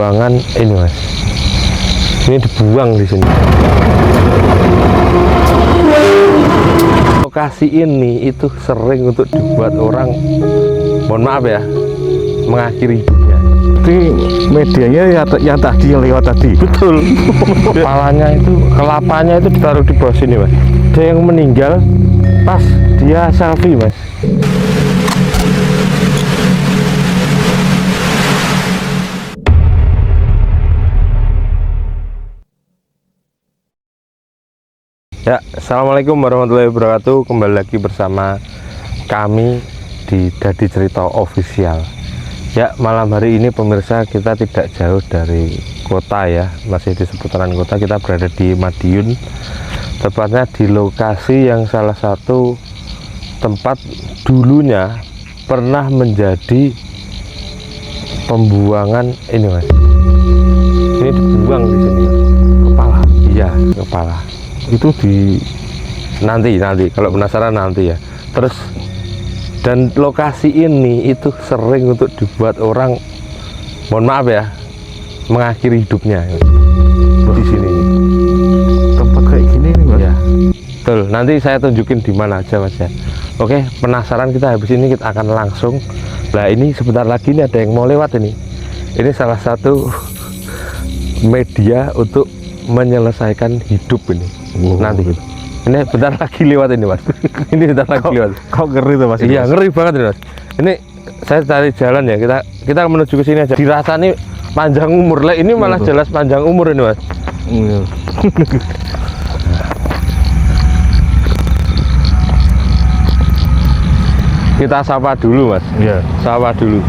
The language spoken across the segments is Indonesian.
pembuangan ini mas, ini dibuang di sini. Lokasi ini itu sering untuk dibuat orang, mohon maaf ya, mengakhiri hidupnya. Jadi medianya ya yang tadi yang lewat tadi. Betul. Kepalanya itu, kelapanya itu ditaruh di bawah sini mas. Ada yang meninggal pas dia selfie mas. Ya, assalamualaikum warahmatullahi wabarakatuh. Kembali lagi bersama kami di Dadi Cerita Official. Ya, malam hari ini pemirsa, kita tidak jauh dari kota ya, masih di seputaran kota. Kita berada di Madiun, tepatnya di lokasi yang salah satu tempat dulunya pernah menjadi pembuangan ini mas. Ini dibuang di sini kepala. Iya, kepala. Itu di nanti kalau penasaran nanti ya. Terus dan lokasi ini itu sering untuk dibuat orang, mohon maaf ya, mengakhiri hidupnya di sini. tempat kayak gini nih mas Ya betul, nanti saya tunjukin di mana aja mas ya. Oke, penasaran, kita habis ini kita akan langsung. Nah ini sebentar lagi ini ada yang mau lewat ini salah satu media untuk menyelesaikan hidup ini. Nanti ini bentar lagi lewat ini mas. Ini bentar lagi lewat. kok ngeri tuh mas? Iya ngeri banget ini mas. Ini saya cari jalan ya, kita menuju ke sini aja. Dirasa nih panjang umur lah, ini malah jelas panjang umur ini mas. Kita sapa dulu mas. Iya. Sapa dulu.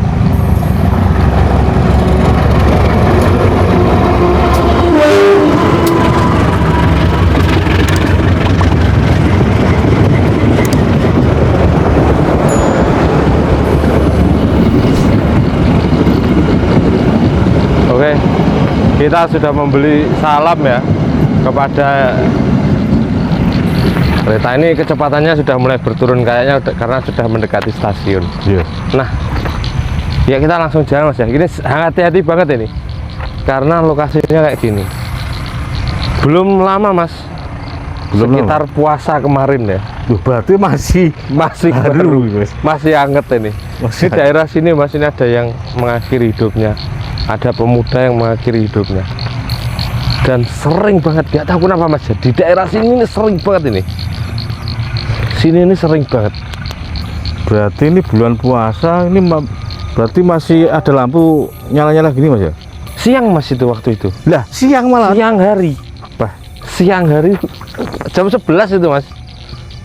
Oke, kita sudah membeli salam ya kepada kereta ini. Kecepatannya sudah mulai berturun kayaknya karena sudah mendekati stasiun. Iya. Nah, ya kita langsung jalan mas ya. Ini hati-hati banget ini karena lokasinya kayak gini. Belum lama mas, sekitar puasa kemarin ya. Berarti masih baru, mas. masih anget ini. Masih Di daerah sini mas, ini ada yang mengakhiri hidupnya, ada pemuda yang mengakhiri hidupnya, dan sering banget, gak tahu kenapa mas ya, di daerah sini ini sering banget ini. Sini ini sering banget. Berarti ini bulan puasa ini berarti masih ada lampu nyala-nyala gini mas ya? Siang mas itu waktu itu. Lah siang malah? Siang hari. Bah, Siang hari jam 11 itu mas.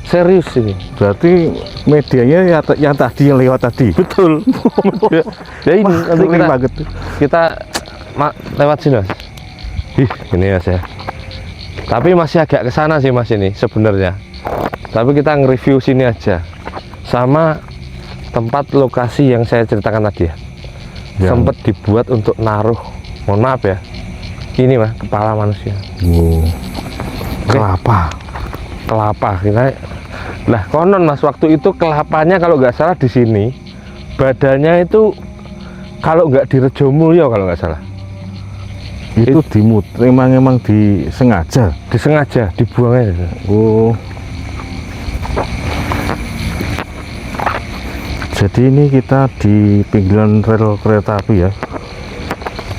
Serius ini. berarti medianya ya yang tadi yang lewat tadi. Betul. Ya ini nanti kita lewat sini mas. Ini mas ya. Tapi masih agak ke sana sih mas ini sebenarnya. Tapi kita nge-review sini aja. Sama tempat lokasi yang saya ceritakan tadi ya. Sempat dibuat untuk naruh, mohon maaf ya, ini mas, kepala manusia. Kelapa. Kelapa kita. Nah konon mas, waktu itu kelapanya kalau nggak salah di sini, badannya itu kalau nggak di Rejomulyo kalau nggak salah. Itu dimut, emang disengaja dibuangnya. Oh, jadi ini kita di pinggiran rel kereta api ya.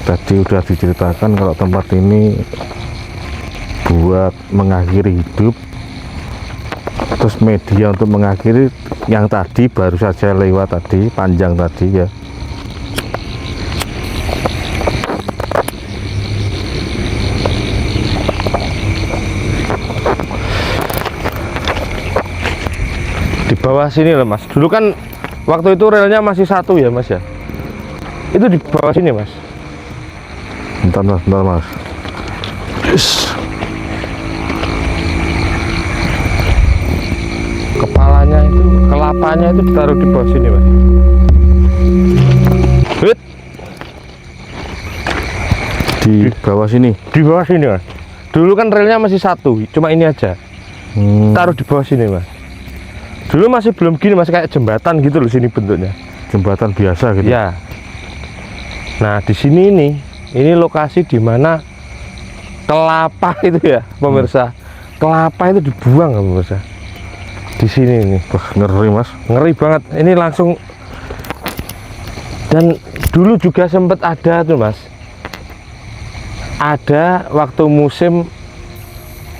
Tadi udah diceritakan kalau tempat ini buat mengakhiri hidup, terus media untuk mengakhiri yang tadi baru saja lewat tadi, panjang tadi ya. Di bawah sini loh mas, dulu kan waktu itu relnya masih satu ya mas ya, itu di bawah sini mas. Bentar mas. Yes. Kepalanya itu, kelapanya itu ditaruh di bawah sini mas. Di bawah sini. Di bawah sini mas. Dulu kan relnya masih satu, cuma ini aja. Taruh di bawah sini mas. Dulu masih belum gini mas, kayak jembatan gitu loh sini bentuknya. Jembatan biasa gitu ya. Nah di sini ini Ini lokasi di mana kelapa itu ya pemirsa. Kelapa itu dibuang ya pemirsa. Di sini nih. Wah, ngeri Mas. Ngeri banget. Ini langsung. Dan dulu juga sempat ada tuh Mas. Ada waktu musim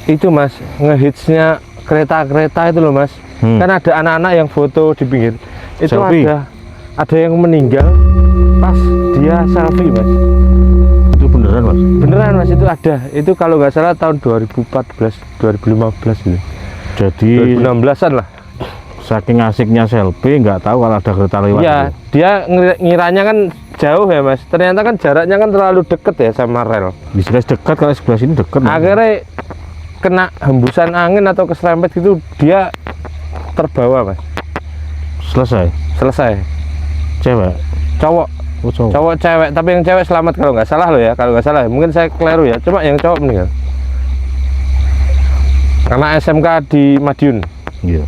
itu Mas, ngehitsnya kereta-kereta itu loh Mas. Kan ada anak-anak yang foto di pinggir. Itu Selfie. ada yang meninggal pas dia selfie Mas. Itu beneran Mas? Beneran Mas, itu ada. Itu kalau nggak salah tahun 2014, 2015 itu. Jadi 2016-an lah. saking asiknya selfie nggak tahu kalau ada kereta lewat. Iya, gitu. dia ngiranya kan jauh ya Mas. Ternyata kan jaraknya kan terlalu deket ya sama rel. Bisa dekat, kalau sebelah sini dekat. Akhirnya kena hembusan angin atau keserempet gitu, dia terbawa Mas. Selesai. Cewek, cowok, Oh, cowok. cowok cewek, tapi yang cewek selamat kalau nggak salah loh ya, kalau nggak salah. Mungkin saya keliru ya, cuma yang cowok meninggal. Karena SMK di Madiun. Iya.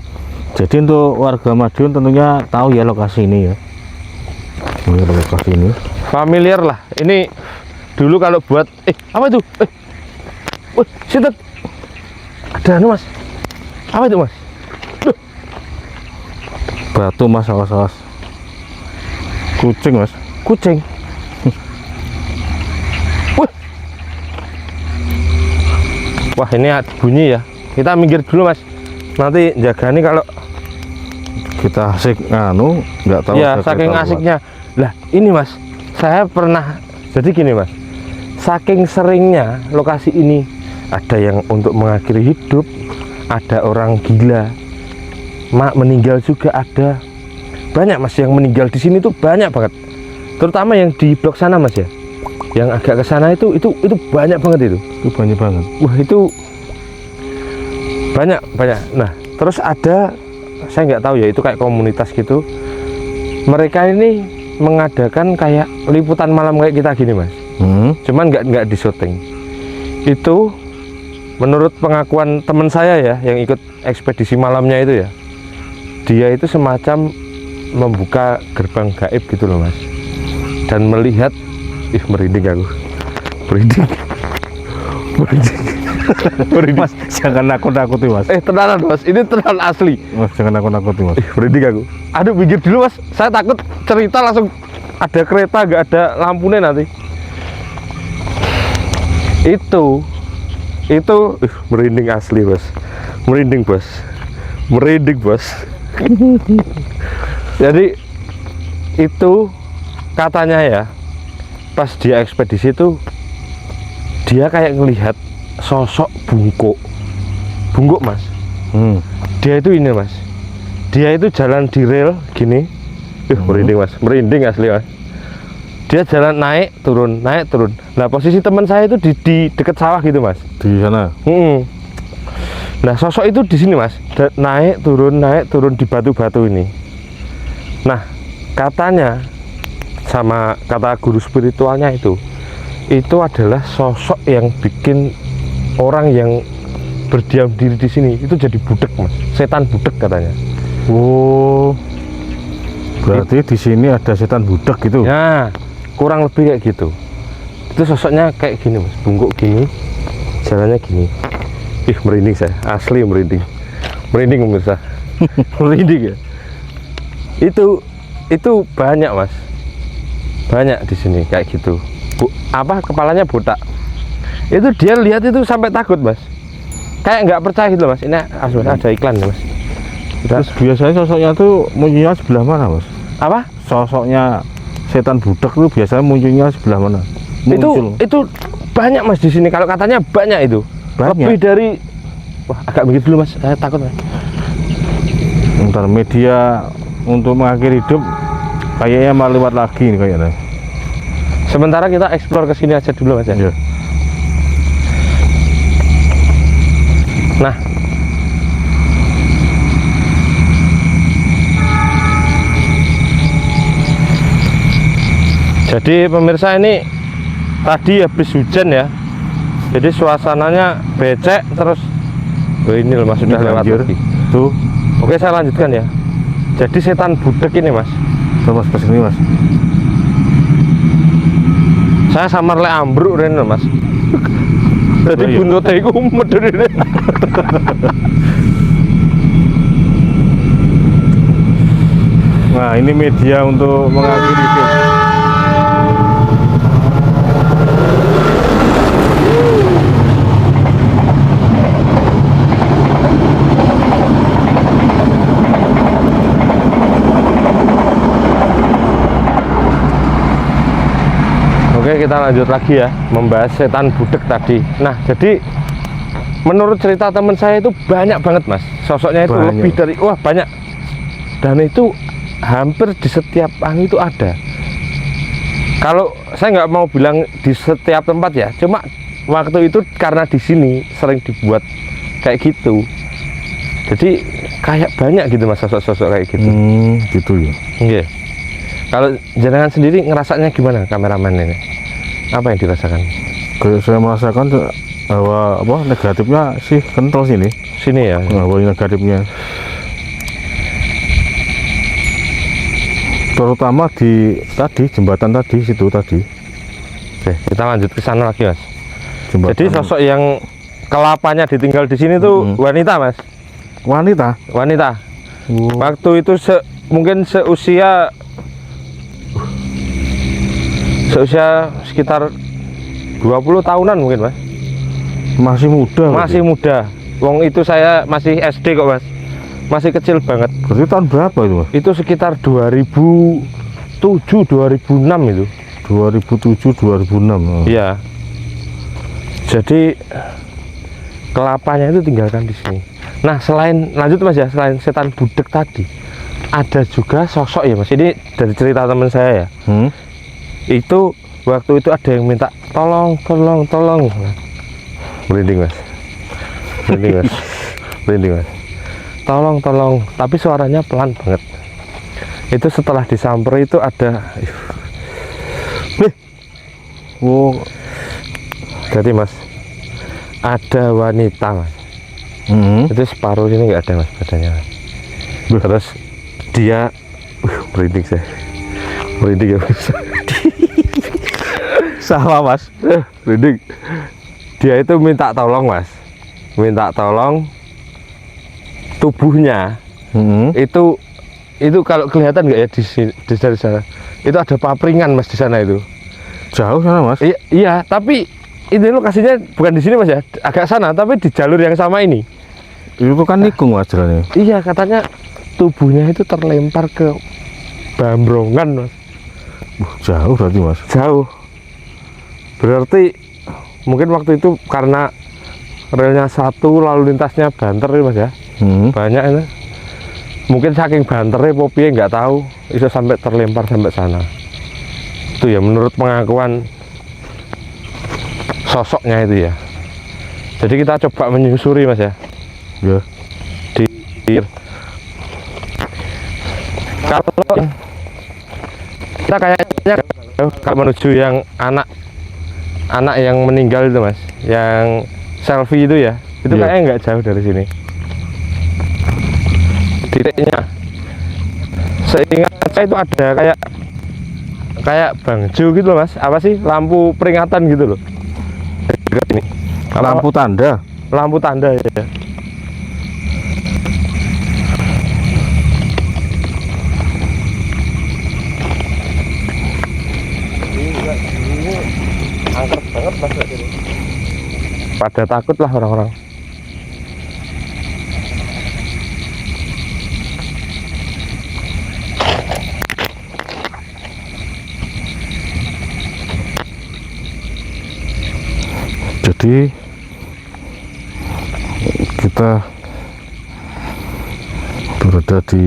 Jadi untuk warga Madiun tentunya tahu ya lokasi ini ya. Ini lokasi ini. Familiar lah. Ini dulu kalau buat apa itu? Wih, situ ada anu Mas. Apa itu Mas? Batu Mas, awas. Kucing Mas. Kucing. Wih. Wah, ini bunyi ya. Kita minggir dulu Mas. Nanti jaga nih kalau Kita asik nggak tahu. ya ada saking kereta asiknya. Lah, ini Mas. Saya pernah jadi gini Mas. Saking seringnya lokasi ini ada yang untuk mengakhiri hidup, ada orang gila, meninggal juga ada. Banyak Mas yang meninggal di sini tuh banyak banget. Terutama yang di blok sana Mas ya. Yang agak ke sana itu banyak banget itu. Itu banyak banget. Wah, itu banyak. Nah, terus ada, saya nggak tahu ya, itu kayak komunitas gitu. Mereka ini mengadakan kayak liputan malam kayak kita gini Mas. Cuman nggak di syuting. Itu menurut pengakuan teman saya ya, yang ikut ekspedisi malamnya itu ya, dia itu semacam membuka gerbang gaib gitu loh Mas, dan melihat, merinding aku, merinding. Mas, jangan nakut-nakuti Mas. Tenanan Mas, ini tenan asli. Mas, jangan nakut-nakuti Mas. Merinding aku. Aduh, minggir dulu Mas, saya takut cerita langsung ada kereta nggak ada lampunya nanti. Itu merinding asli Bos. Merinding Bos. Jadi itu katanya ya, pas dia ekspedisi itu dia kayak ngelihat sosok bungkuk Mas. Dia itu ini Mas, dia itu jalan di rel gini. Merinding Mas, merinding asli Mas. Dia jalan naik turun. Nah, posisi teman saya itu di dekat sawah gitu Mas, Di sana. Nah, sosok itu di sini Mas, naik turun di batu-batu ini. Nah, katanya sama kata guru spiritualnya itu adalah sosok yang bikin orang yang berdiam diri di sini itu jadi budek Mas, setan budek katanya. Oh, berarti di sini ada setan budak gitu. Ya, kurang lebih kayak gitu. Itu sosoknya kayak gini Mas, bungkuk gini, jalannya gini. Merinding saya, asli merinding pemirsa. Merinding ya. Itu banyak Mas, banyak di sini kayak gitu. Kepalanya botak. Itu dia lihat itu sampai takut Mas, kayak nggak percaya gitu Mas. Ini ada iklan ya Mas. Terus biasanya sosoknya tuh munculnya sebelah mana Mas? Apa? Sosoknya setan budak itu biasanya munculnya sebelah mana? Itu banyak Mas di sini. Kalau katanya banyak itu. Banyak. Lebih dari, agak mikir dulu Mas, saya takut Mas. Ntar media untuk mengakhiri hidup kayaknya mau lewat lagi nih kayaknya. Sementara kita eksplor ke sini aja dulu Mas ya. Iya. Nah, jadi pemirsa, ini tadi habis hujan ya, jadi suasananya becek terus. Ini loh Mas, sudah lewat lagi tuh. Oke, saya lanjutkan ya. Jadi setan budek ini Mas. Tuh Mas, kesini Mas. Saya samar lek ambruk rene Mas. Jadi iya. buntutnya iku medhun ini. Nah, ini media untuk mengakhiri hidup. Oke, kita lanjut lagi ya, membahas setan budek tadi. Nah, jadi menurut cerita teman saya itu banyak banget Mas. Sosoknya itu Banyak. lebih dari banyak. Dan itu hampir di setiap anu itu ada. Kalau saya nggak mau bilang di setiap tempat ya, cuma waktu itu karena di sini sering dibuat kayak gitu. Jadi kayak banyak gitu Mas sosok-sosok kayak gitu. Gitu ya. Iya. Kalau jenengan sendiri ngerasanya gimana kameramen ini? Apa yang dirasakan? Kayak saya merasakan bahwa apa negatifnya sih kental sini. Sini ya. Nah, bahwa negatifnya terutama di tadi jembatan tadi situ tadi. Oke, kita lanjut ke sana lagi Mas. Jembatan. Jadi sosok yang kelapanya ditinggal di sini tuh wanita Mas. Wanita. Wanita. Oh. Waktu itu mungkin seusia sekitar 20 tahunan mungkin Mas. Masih muda. Masih muda. Wong itu saya masih SD kok Mas. Masih kecil banget. Berarti tahun berapa itu Mas? Itu sekitar 2007 2006 itu. 2007 2006. Iya. Jadi kelapanya itu tinggalkan di sini. Nah, selain lanjut Mas ya, selain setan budek tadi, ada juga sosok ya Mas. Ini dari cerita teman saya ya. Itu waktu itu ada yang minta tolong. Merinding Mas. Merinding Mas. Tolong. Tapi suaranya pelan banget. Itu setelah disamper itu ada. Oh, Jadi Mas, ada wanita Mas. Itu separuh sini nggak ada Mas badannya Mas. Terus dia merinding saya. Merinding ya Mas. Salah Mas. Merinding. Dia itu minta tolong Mas. Minta tolong tubuhnya. Itu kalau kelihatan nggak ya di dari sana? Itu ada papringan Mas di sana itu. jauh sana Mas. Iya, tapi ini lokasinya bukan di sini Mas ya, agak sana, tapi di jalur yang sama ini. Itu kan nikung Mas jalannya. Iya, katanya tubuhnya itu terlempar ke Bambrongan Mas. Jauh berarti Mas. Jauh. Berarti mungkin waktu itu karena relnya satu, lalu lintasnya banter ya Mas ya. Banyak itu. Mungkin saking banternya Poppy nggak tahu, bisa sampai terlempar sampai sana. Itu ya menurut pengakuan sosoknya itu ya. Jadi kita coba menyusuri Mas ya. Ya. Kalau kita kayaknya kalau menuju yang anak yang meninggal itu Mas, yang selfie itu ya, itu Iya. kayaknya nggak jauh dari sini. Titiknya, seingat saya itu ada kayak bangjo gitu loh Mas. Apa sih, lampu peringatan gitu loh. Dekat ini. Lampu tanda. Lampu tanda ya. Ini angker banget Mas ini. Pada takut lah orang-orang. Jadi kita berada di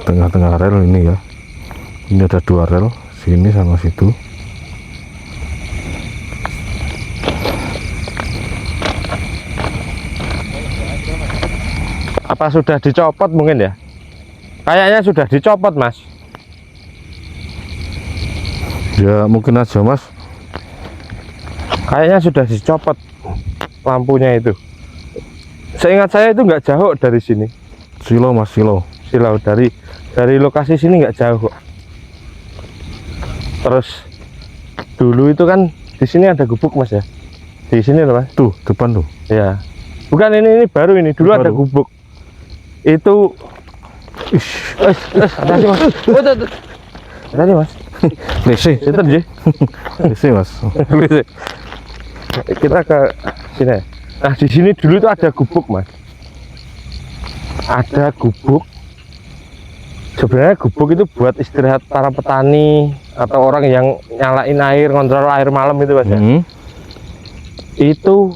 tengah-tengah rel ini ya. Ini ada dua rel, sini sama situ. Apa sudah dicopot mungkin ya? Kayaknya sudah dicopot Mas. Ya mungkin aja Mas. Kayaknya sudah dicopot lampunya itu. Seingat saya itu nggak jauh dari sini. Silo Mas, silo. Silau dari lokasi sini nggak jauh kok. Terus dulu itu kan Di sini ada gubuk mas ya. Di sini loh mas. Tuh depan tuh. Ya. Bukan ini baru ini. Dulu ada Baru. gubuk. Itu. Hati-hati mas. Oh, tuh. Hati mas. Lese. Itu aja. Lese mas. Kita ke sini. Nah di sini dulu itu ada gubuk mas. Ada gubuk. Sebenarnya gubuk itu buat istirahat para petani atau orang yang nyalain air, ngontrol air malam itu mas. Ya. Itu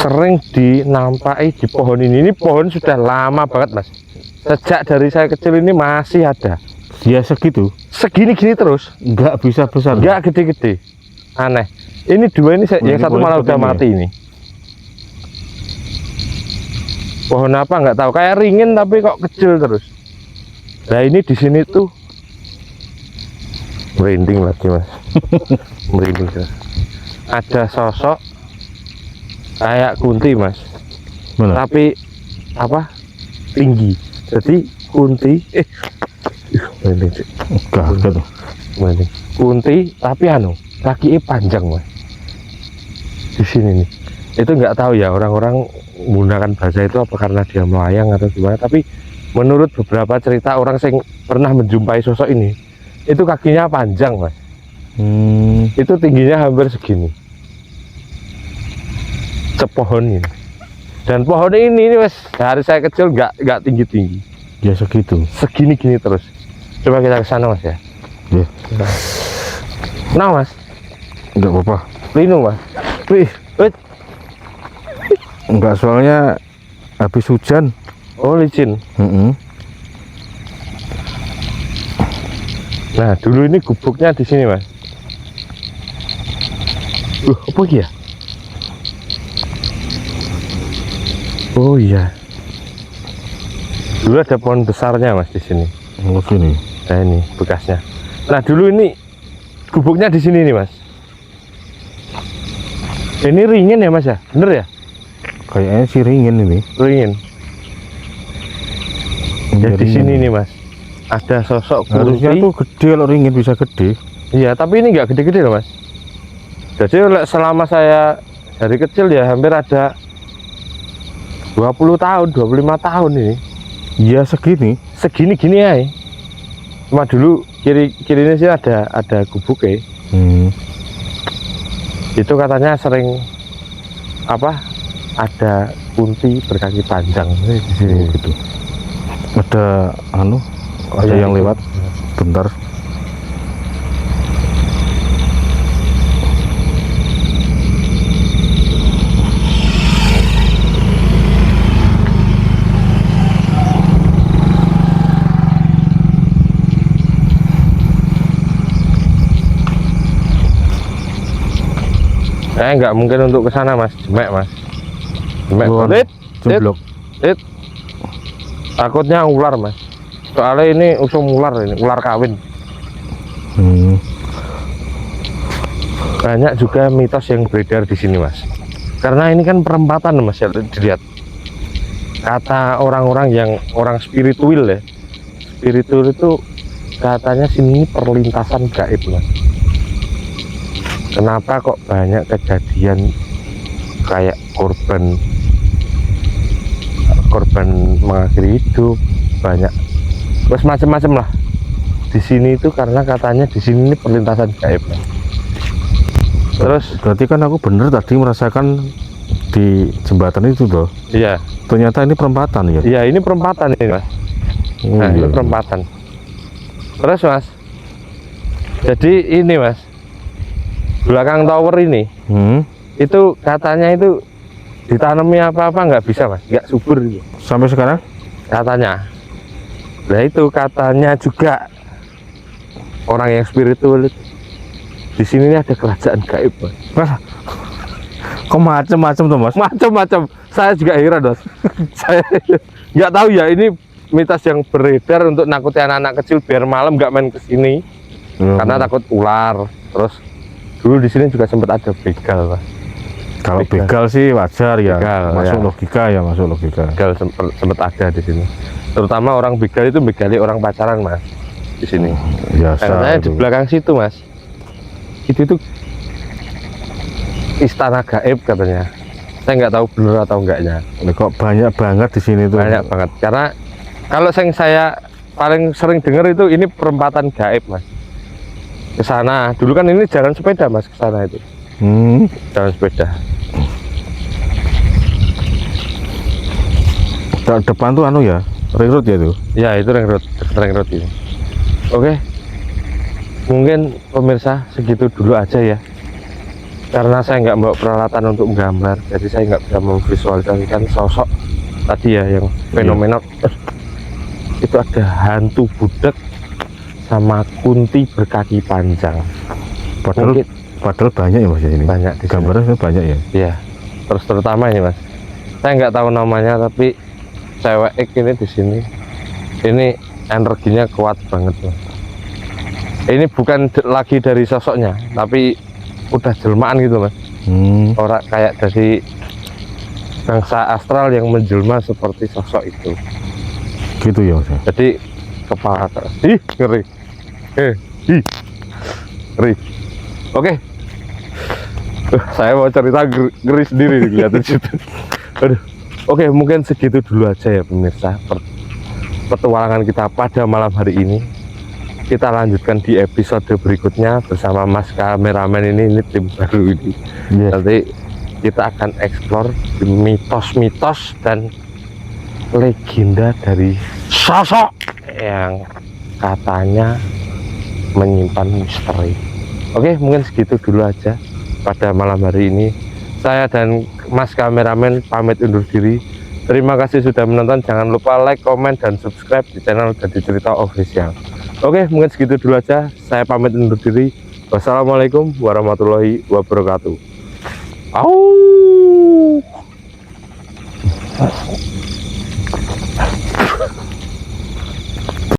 sering dinampai di pohon ini. Ini pohon sudah lama banget mas. Sejak dari saya kecil ini masih ada. Ya segitu. Segini-gini terus. Nggak bisa besar. Nggak gede-gede. Aneh. Ini dua ini yang satu malah udah mati ini. Pohon apa nggak tahu. Kayak ringin tapi kok kecil terus. Nah ini di sini tuh merinding lagi mas. Merinding terus. Ada sosok kayak kunti mas. Mana? Tapi apa? Tinggi. Jadi kunti. Merinding sih. Kaget. Merinding. Kunti tapi kakinya panjang mas. Di sini nih. Itu nggak tahu ya orang-orang menggunakan bahasa itu apa karena dia melayang atau gimana, tapi menurut beberapa cerita orang yang pernah menjumpai sosok ini itu kakinya panjang mas. Itu tingginya hampir segini sepohon ini, dan pohon ini mas dari saya kecil nggak tinggi-tinggi Ya segitu. segini-gini terus. Coba kita ke sana mas ya. Ya. Nah mas Nggak apa-apa. Linu mas. Wih. Enggak, soalnya habis hujan. Oh licin. Nah dulu ini gubuknya di sini mas. Apa ya? Oh iya. Dulu ada pohon besarnya mas di sini. Oh sini. Nah ini bekasnya. Nah dulu ini gubuknya di sini nih mas. Ini ringin ya mas ya? Bener ya? Kayaknya sih ringin ini. Ringin. Ya di sini nih mas. Ada sosok Harusnya kunti. tuh gede, kalau ringin bisa gede. Iya tapi ini nggak gede-gede loh mas. Jadi selama saya dari kecil ya hampir ada 20 tahun, 25 tahun ini. Iya segini. Segini-gini ya. Cuma dulu kirinya sih ada gubuk ya. Itu katanya sering apa? Ada kunti berkaki panjang di sini Gitu. Ada ada ya, yang itu. lewat. Bentar. Nggak mungkin untuk ke sana mas, jemek mas. Jemek. Jeblok. Takutnya ular mas. Soalnya ini usum ular, ini ular kawin. Banyak juga mitos yang beredar di sini mas. Karena ini kan perempatan mas ya, dilihat. Kata orang-orang yang orang spiritual ya. Spiritual itu katanya sini perlintasan gaib mas. Kenapa kok banyak kejadian kayak korban mengakhiri hidup, banyak terus macam-macam lah di sini itu karena katanya di sini ini perlintasan gaib. Terus berarti kan aku bener tadi merasakan di jembatan itu toh. iya, Ternyata ini perempatan ya. iya ini perempatan ini mas. Nah ini perempatan. Terus mas, jadi ini mas, belakang tower ini itu katanya itu ditanami apa-apa nggak bisa mas, nggak subur gitu. Sampai sekarang Katanya. Nah itu katanya juga orang yang spiritual itu. Di sini ada kerajaan gaib mas. kok macem-macem tuh mas. Macam-macam. Saya juga heran mas. Saya nggak tahu ya, ini mitos yang beredar untuk nakuti anak-anak kecil biar malam nggak main ke sini karena takut ular. Terus dulu di sini juga sempat ada begal mas. Kalau begal sih wajar ya, Begal, masuk logika. Begal sempat ada di sini. Terutama orang begal itu begali orang pacaran mas di sini. Biasa Katanya di itu. belakang situ mas. itu tuh istana gaib katanya. Saya nggak tahu benar atau enggaknya. Ini kok banyak banget di sini tuh. Banyak banget. Karena kalau yang saya paling sering dengar itu ini perempatan gaib, Mas. Ke sana. Dulu kan ini jalan sepeda, Mas, ke sana itu. Jalan sepeda. Depan tuh anu ya, ring road ya tuh. Ya, itu ring road ini. Oke. Mungkin pemirsa segitu dulu aja ya. Karena saya nggak bawa peralatan untuk menggambar, jadi saya nggak bisa memvisualisasikan sosok tadi ya yang fenomenal. Itu ada hantu budak sama kunti berkaki panjang. Padahal banyak ya Mas ya ini. Banyak di gambarnya banyak ya. Iya. Terus terutama ini Mas, saya nggak tahu namanya tapi cewek ini di sini, ini energinya kuat banget Mas. Ini bukan lagi dari sosoknya, tapi udah jelmaan gitu Mas. Orang kayak dari bangsa astral yang menjelma seperti sosok itu. Gitu ya Mas. Jadi kepala keras. Ngeri. Ngeri. Oke. Saya mau cerita ngeri sendiri lihat di situ. Aduh. Oke, mungkin segitu dulu aja ya pemirsa petualangan kita pada malam hari ini. Kita lanjutkan di episode berikutnya bersama Mas kameramen ini tim baru ini. Nanti kita akan eksplor mitos-mitos dan legenda dari sosok yang katanya menyimpan misteri. Oke, mungkin segitu dulu aja pada malam hari ini. Saya dan Mas kameramen pamit undur diri. Terima kasih sudah menonton. Jangan lupa like, komen, dan subscribe di channel Dadi Cerita Official. Oke, mungkin segitu dulu aja. Saya pamit undur diri. Wassalamualaikum warahmatullahi wabarakatuh. Au.